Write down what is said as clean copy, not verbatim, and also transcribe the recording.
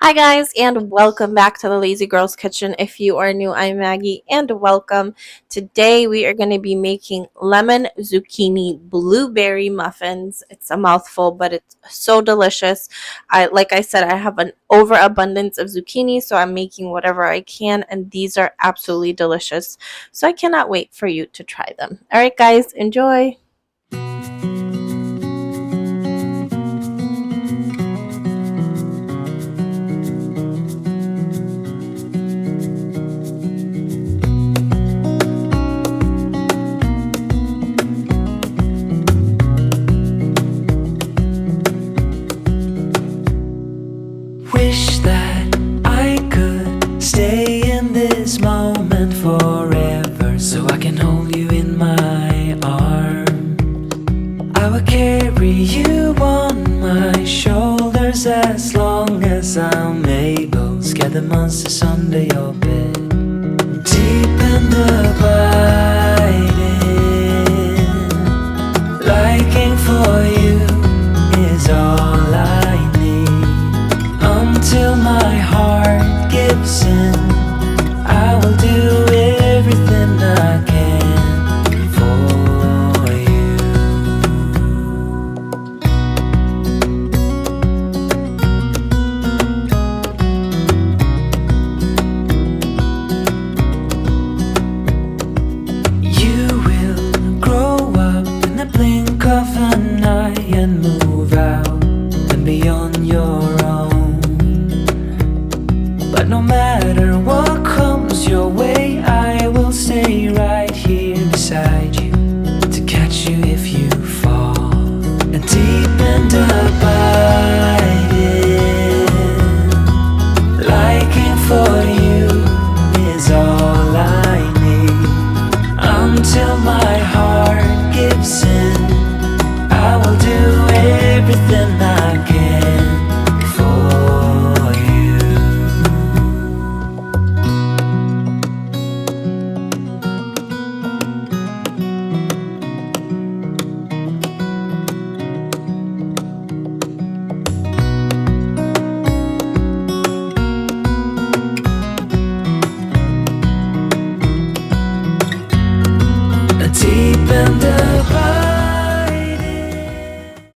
Hi, guys, and welcome back to the Lazy Girls Kitchen. If you are new, I'm Maggie, and welcome. Today, we are going to be making lemon zucchini blueberry muffins. It's a mouthful, but it's so delicious. Like I said, I have an overabundance of zucchini, so I'm making whatever I can, and these are absolutely delicious. So I cannot wait for you to try them. All right, guys, enjoy. Wish that I could stay in this moment forever, so I can hold you in my arms. I will carry you on my shoulders as long as I'm able. Scare the monsters under your bed. Deep and abiding, liking for you is all I need. Until my heart gives in, I will do everything I can for you. You will grow up in the blink of an eye and move out and beyond your own. But no matter what comes your way, I will stay right here beside you to catch you if you fall. And deep and abiding, liking for you is all I need. Until my heart gives in, I will do everything